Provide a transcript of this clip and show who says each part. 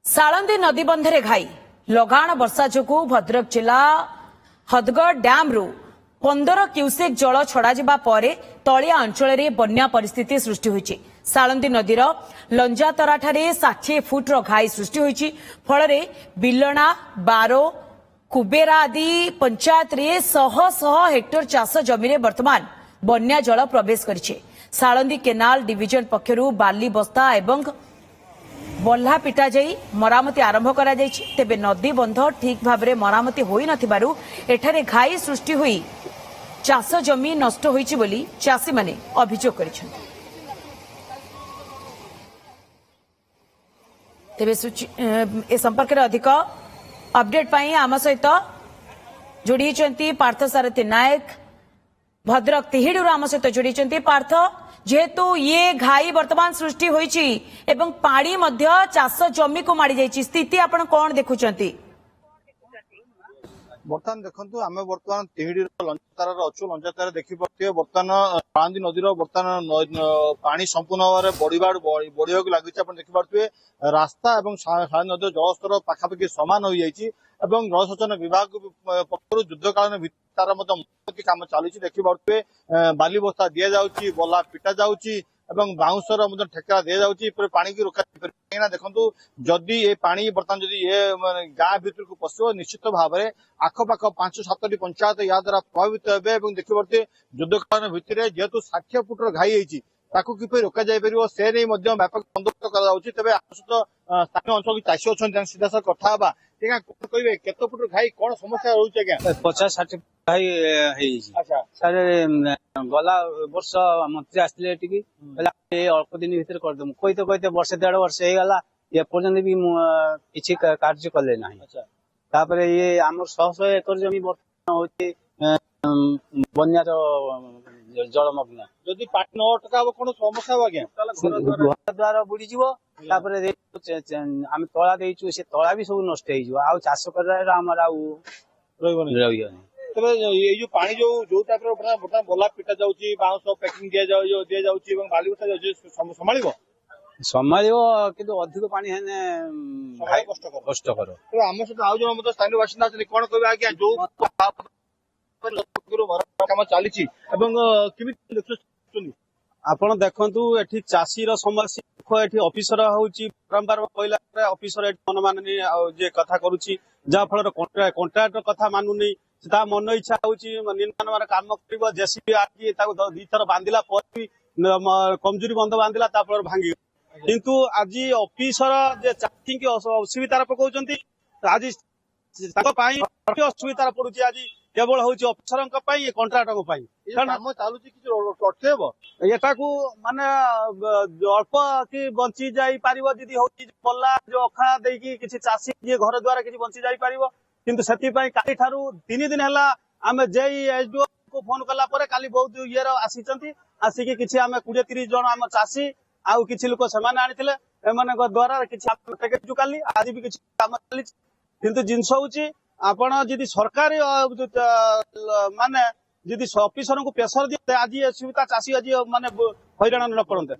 Speaker 1: साळंदी नदीबंधरे घाई लगाण वर्षा जोगु भद्रक जिला हदगड़ डैम रु 15 क्यूसेक जल छड़ा परे तलिया अंचल में बन्या परिस्थिति सृष्टि होइछि। साळंदी नदीर लंजातराठारे 60 फुट्र घाई सृष्टि होइछि। फलरे बिलणा बारो कुबेरा आदि पंचायत रे शह शह हेक्टर चाष जमी वर्तमान बन्या जल प्रवेश करिछि। साळंदी केनाल डिविजन पक्षरु बाली बस्ता एवं बल्हा पिटा जाई मरामती आरंभ करा जायछि। तेबे नदी बंध ठीक भाबरे मरामती होई नथिबारु एठारे घाई सृष्टि होई चाष जमी नष्ट होईछि बोली चाषी माने अभियोग करिछन्ति। तेबे ए संपर्क रे अधिक अपडेट पाई आम सहित जोड़ी पार्थसारथी नायक भद्रक तिहिडीरु आम सहित जोड़ी पार्थ जेहेतु ये घाई वर्तमान सृष्टि होईछि एवं पानी मध्य चाष जमी को मारी जाइछि स्थिति आपण कोन देखुचंती?
Speaker 2: बर्तमान देखु आम बर्तमान तिहिडी लंचातार अच्छु लंचातार देखी पारे बर्तमान साळंदी नदी बर्तमान पानी संपूर्ण भाव में बढ़िया लगी देखी पारे रास्ता और साळंदी नदी जलस्तर पाखापाखि सामान हो जाइए। जलसेचन विभाग पक्ष युद्धकालीन तार कम चली देखी पारे बाली बस्ता दि जाऊँगी बल्ला पिटा जाऊँगी बाउंसर ठेका दि जाऊँगी पानी की रोका देखु जदि ये पानी बर्तमान जदि ये गाँ भीतर को पशु निश्चित भाव में आखपाख 5-7 पंचायत या द्वारा प्रभावित हे देखी पारे युद्धकालीन भित्तिर जेहेतु 60 फुट्र घाई होती किपर रोक जापर से नहीं व्यापक बंदोबस्त करे। स्थानीय अंचल चाषी अच्छा सीधा सर कथा कहे केत फुट्र घाई कौन समस्या रोचे?
Speaker 3: 50-60 घाई गला वर्ष मंत्री आसते अल्प दिन भर करदे कहते कहते वर्षे 1.5 वर्ष होगा एपर्यंत भी किसी कार्य कले ना। तापर ये आम 100 एकर जमी बर्तमान होती बन्यार जलमग्न
Speaker 2: जदि पानी न अटका कौन समस्या हो
Speaker 3: घर द्वार बुड़ी आम तला देचु से तला भी सब नष्ट हो चाष कर
Speaker 2: तबे ये जो पानी जो टाइप बर्तमान बल्ला पिटा जाऊँगी बाउंस पैकिंग दि जाऊँगी बाली बस्ता संभाल
Speaker 3: संभाल किंतु अधिक पानी है कष्टकर।
Speaker 2: आम सहित आउ जन स्थानीय बासिंदा कौन कह आज्ञा जो कम चली
Speaker 3: आपण देखु एठी चाषी समस्या एठी ऑफिसर होची बारंबार कहला ऑफिसर मनमानी जे कथा करूची जा फल कॉन्ट्रैक्ट कथा मानुनी ता मन इच्छा होची निर्माण मान काम करिवो जेसीबी आकी ताको 2 थर बांधिला पर कमजोरी बंध बांधिला ता फल भांगी किंतु आज ऑफिसर जे चाषी की असुविधा पकाउचंती आज ताको पाई असुविधा पड़ुची आज केवल हूँ अफिसर कंट्राक्टर
Speaker 2: काम चलुची
Speaker 3: एटाकू माने अल्प कि बंची जाई पारिबो दीदी होची बल्ला जो अखा देकी किछि चाषी जे घर द्वारा किछि बंची जाई पारिबो किंतु सेति पई काली थारु 3 दिन हला आमे जेई एसडीओ को फोन कला परे काली बहुत इयर आसीचंती आसीकी किछि आमे 20-30 जण आम चाषी आउ किछि लोक समान आनिथिले एमानक द्वारा किछि पैकेज जुकाली आज भी किछि काम चली किंतु जिंस होची आपण जदि सरकारी माने जदि ऑफिसर को प्रेसर दिए आज ये सुविधा चाषी आज माने हैरान न पड़ते।